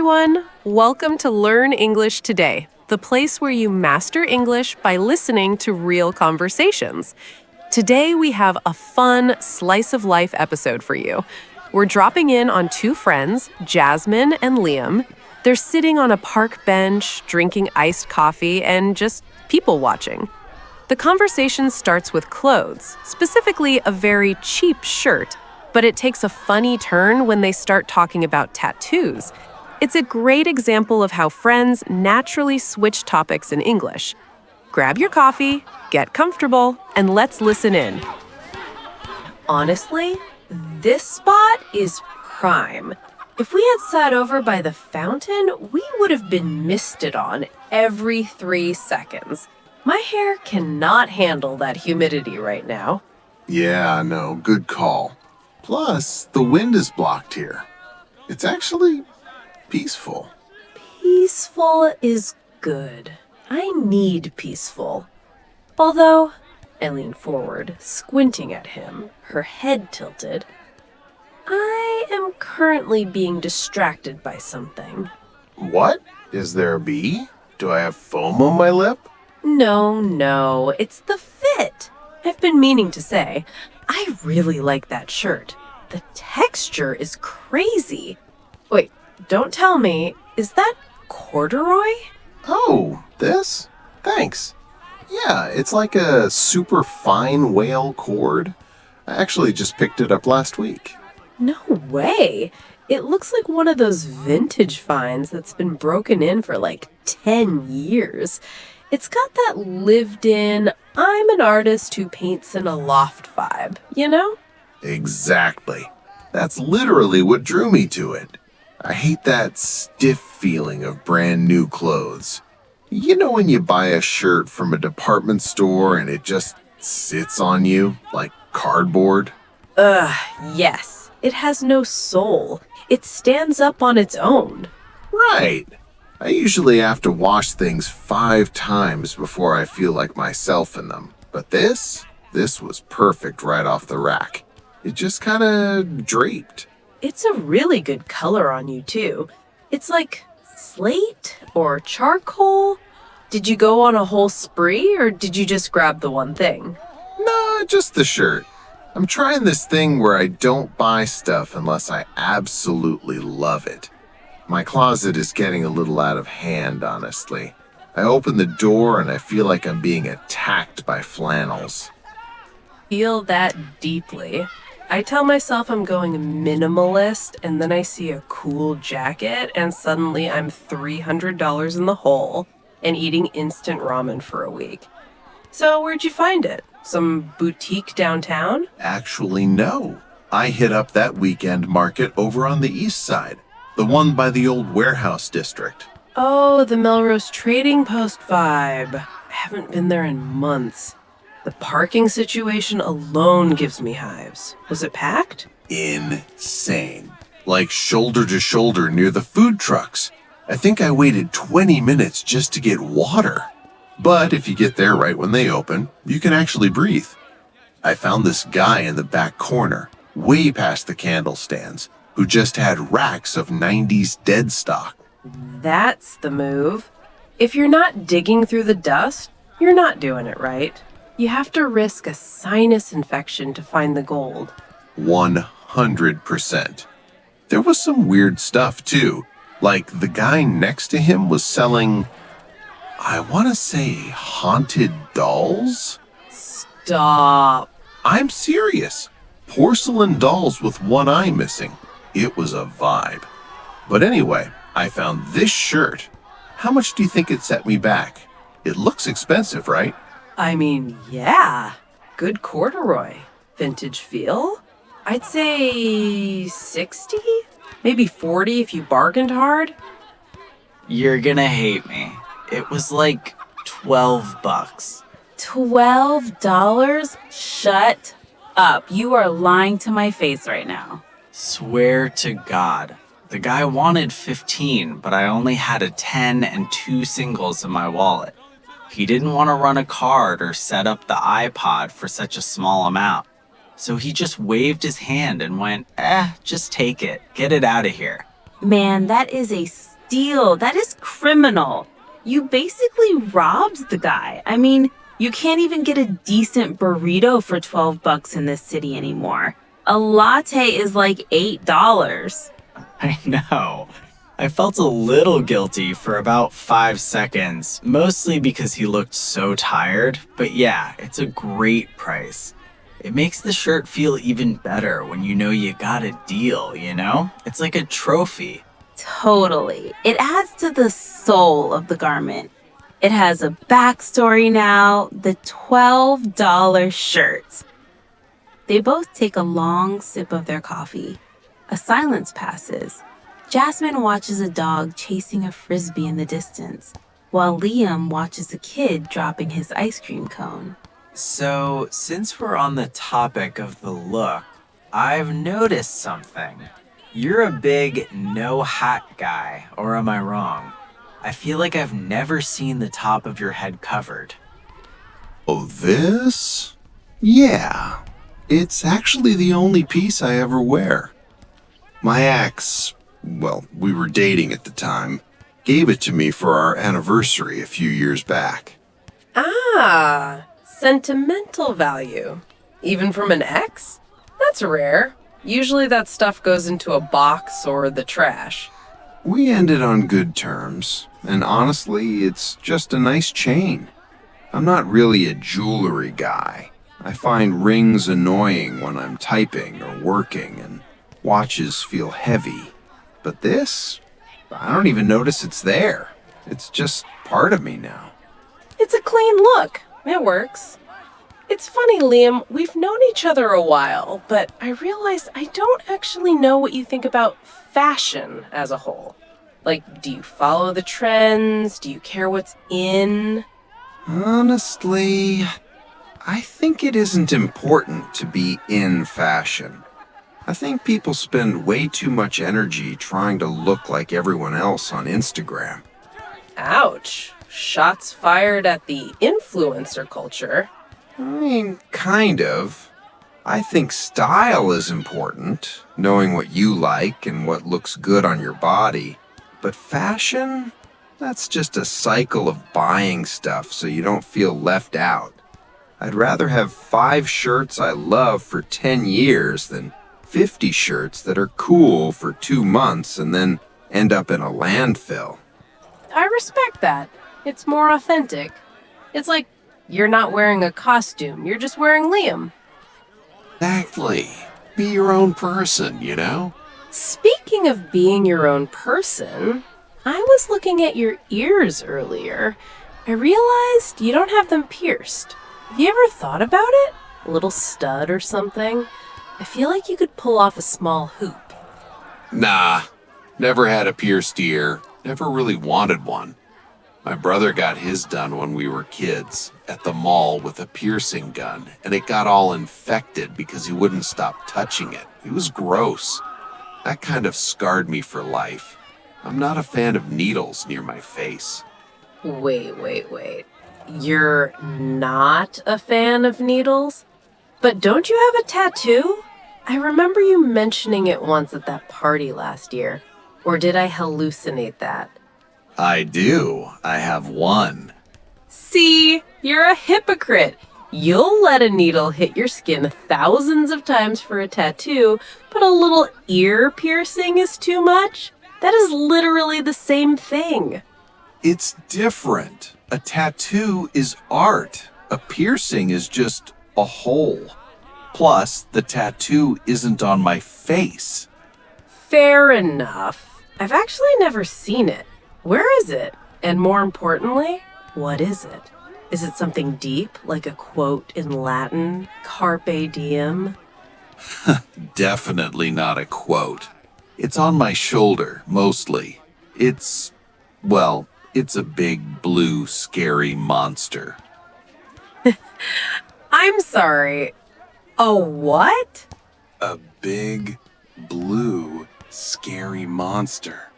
everyone! Welcome to Learn English Today, the place where you master English by listening to real conversations. Today we have a fun slice of life episode for you. We're dropping in on two friends, Jasmine and Liam. They're sitting on a park bench, drinking iced coffee, and just people watching. The conversation starts with clothes, specifically a very cheap shirt, but it takes a funny turn when they start talking about tattoos. It's a great example of how friends naturally switch topics in English. Grab your coffee, get comfortable, and let's listen in. Honestly, this spot is prime. If we had sat over by the fountain, we would have been misted on every 3 seconds. My hair cannot handle that humidity right now. Yeah, no, good call. Plus, the wind is blocked here. It's actually peaceful. Peaceful is good. I need peaceful. Although, I lean forward, squinting at him, her head tilted. I am currently being distracted by something. What? Is there a bee? Do I have foam on my lip? No, it's the fit. I've been meaning to say, I really like that shirt. The texture is crazy. Wait, don't tell me, is that corduroy? Oh, this? Thanks. Yeah, it's like a super fine-wale cord. I actually just picked it up last week. No way. It looks like one of those vintage finds that's been broken in for like 10 years. It's got that lived-in, I'm an artist who paints in a loft vibe, you know? Exactly. That's literally what drew me to it. I hate that stiff feeling of brand new clothes. You know when you buy a shirt from a department store and it just sits on you like cardboard? Yes. It has no soul. It stands up on its own. Right. I usually have to wash things 5 times before I feel like myself in them. But this was perfect right off the rack. It just kind of draped. It's a really good color on you, too. It's like slate or charcoal. Did you go on a whole spree, or did you just grab the one thing? Nah, just the shirt. I'm trying this thing where I don't buy stuff unless I absolutely love it. My closet is getting a little out of hand, honestly. I open the door and I feel like I'm being attacked by flannels. Feel that deeply. I tell myself I'm going minimalist, and then I see a cool jacket, and suddenly I'm $300 in the hole and eating instant ramen for a week. So where'd you find it? Some boutique downtown? Actually, no. I hit up that weekend market over on the east side, the one by the old warehouse district. Oh, the Melrose Trading Post vibe. I haven't been there in months. The parking situation alone gives me hives. Was it packed? Insane. Like shoulder to shoulder near the food trucks. I think I waited 20 minutes just to get water. But if you get there right when they open, you can actually breathe. I found this guy in the back corner, way past the candle stands, who just had racks of 90s deadstock. That's the move. If you're not digging through the dust, you're not doing it right. You have to risk a sinus infection to find the gold. 100%. There was some weird stuff too. Like the guy next to him was selling, I want to say, haunted dolls? Stop. I'm serious. Porcelain dolls with one eye missing. It was a vibe. But anyway, I found this shirt. How much do you think it set me back? It looks expensive, right? I mean, yeah. Good corduroy. Vintage feel. I'd say 60? Maybe 40 if you bargained hard. You're gonna hate me. It was like $12. $12? Shut up. You are lying to my face right now. Swear to God. The guy wanted 15, but I only had a 10 and 2 singles in my wallet. He didn't want to run a card or set up the iPod for such a small amount. So he just waved his hand and went, just take it. Get it out of here. Man, that is a deal. That is criminal. You basically robbed the guy. I mean, you can't even get a decent burrito for $12 in this city anymore. A latte is like $8. I know. I felt a little guilty for about 5 seconds, mostly because he looked so tired, but yeah, it's a great price. It makes the shirt feel even better when you know you got a deal, you know? It's like a trophy. Totally. It adds to the soul of the garment. It has a backstory now, the $12 shirts. They both take a long sip of their coffee. A silence passes. Jasmine watches a dog chasing a frisbee in the distance, while Liam watches a kid dropping his ice cream cone. So, since we're on the topic of the look, I've noticed something. You're a big no hat guy, or am I wrong? I feel like I've never seen the top of your head covered. Oh, this? Yeah. It's actually the only piece I ever wear. My ex, well, we were dating at the time, gave it to me for our anniversary a few years back. Ah, sentimental value. Even from an ex? That's rare. Usually that stuff goes into a box or the trash. We ended on good terms, and honestly, it's just a nice chain. I'm not really a jewelry guy. I find rings annoying when I'm typing or working, and watches feel heavy. But this, I don't even notice it's there. It's just part of me now. It's a clean look. It works. It's funny, Liam, we've known each other a while, but I realized I don't actually know what you think about fashion as a whole. Like, do you follow the trends? Do you care what's in? Honestly, I think it isn't important to be in fashion. I think people spend way too much energy trying to look like everyone else on Instagram. Ouch. Shots fired at the influencer culture. I mean, kind of. I think style is important, knowing what you like and what looks good on your body. But fashion? That's just a cycle of buying stuff so you don't feel left out. I'd rather have 5 shirts I love for 10 years than 50 shirts that are cool for 2 months and then end up in a landfill. I respect that. It's more authentic. It's like you're not wearing a costume, you're just wearing Liam. Exactly. Be your own person, you know? Speaking of being your own person, I was looking at your ears earlier. I realized you don't have them pierced. Have you ever thought about it? A little stud or something? I feel like you could pull off a small hoop. Nah, never had a pierced ear. Never really wanted one. My brother got his done when we were kids at the mall with a piercing gun, and it got all infected because he wouldn't stop touching it. It was gross. That kind of scarred me for life. I'm not a fan of needles near my face. Wait. You're not a fan of needles? But don't you have a tattoo? I remember you mentioning it once at that party last year. Or did I hallucinate that? I do. I have one. See, you're a hypocrite. You'll let a needle hit your skin thousands of times for a tattoo, but a little ear piercing is too much? That is literally the same thing. It's different. A tattoo is art. A piercing is just a hole. Plus, the tattoo isn't on my face. Fair enough. I've actually never seen it. Where is it? And more importantly, what is it? Is it something deep, like a quote in Latin, carpe diem? Definitely not a quote. It's on my shoulder, mostly. It's a big, blue, scary monster. I'm sorry. A what? A big, blue, scary monster.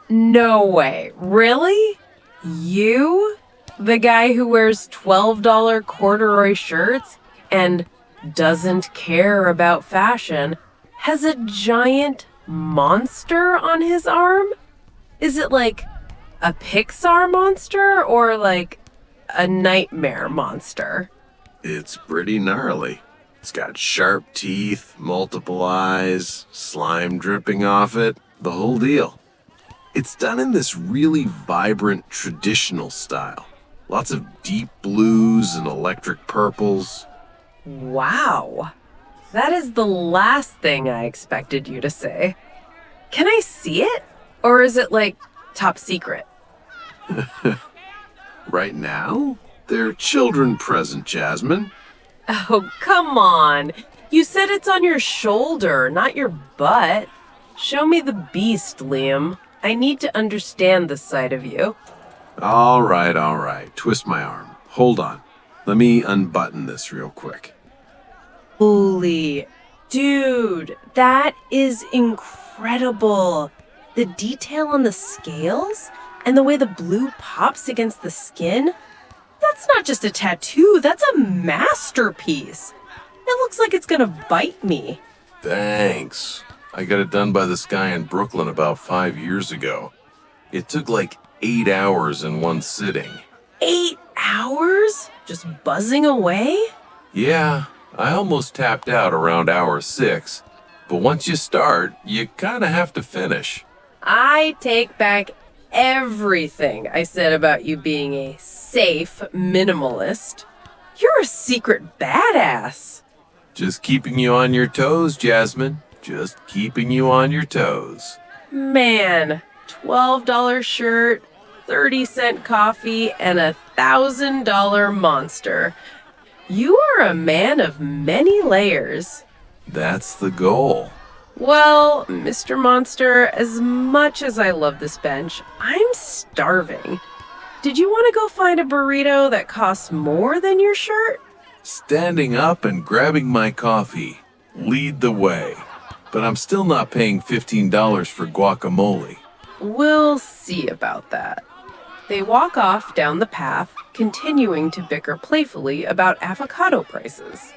No way. Really? You? The guy who wears $12 corduroy shirts and doesn't care about fashion has a giant monster on his arm? Is it like a Pixar monster or like a nightmare monster? It's pretty gnarly. It's got sharp teeth, multiple eyes, slime dripping off it, the whole deal. It's done in this really vibrant traditional style. Lots of deep blues and electric purples. Wow. That is the last thing I expected you to say. Can I see it? Or is it like top secret? Right now, they're children present, Jasmine. Oh, come on. You said it's on your shoulder, not your butt. Show me the beast, Liam. I need to understand this side of you. All right. Twist my arm. Hold on. Let me unbutton this real quick. Holy, dude, that is incredible. The detail on the scales and the way the blue pops against the skin. That's not just a tattoo, that's a masterpiece. It looks like it's gonna bite me. Thanks. I got it done by this guy in Brooklyn about 5 years ago. It took like 8 hours in one sitting. 8 hours? Just buzzing away? Yeah, I almost tapped out around hour 6. But once you start, you kinda have to finish. I take back everything I said about you being a safe minimalist. You're a secret badass. Just keeping you on your toes, Jasmine. Just keeping you on your toes. Man, $12 shirt, 30-cent coffee, and a $1,000 monster. You are a man of many layers. That's the goal. Well, Mr. Monster, as much as I love this bench, I'm starving. Did you want to go find a burrito that costs more than your shirt? Standing up and grabbing my coffee. Lead the way. But I'm still not paying $15 for guacamole. We'll see about that. They walk off down the path, continuing to bicker playfully about avocado prices.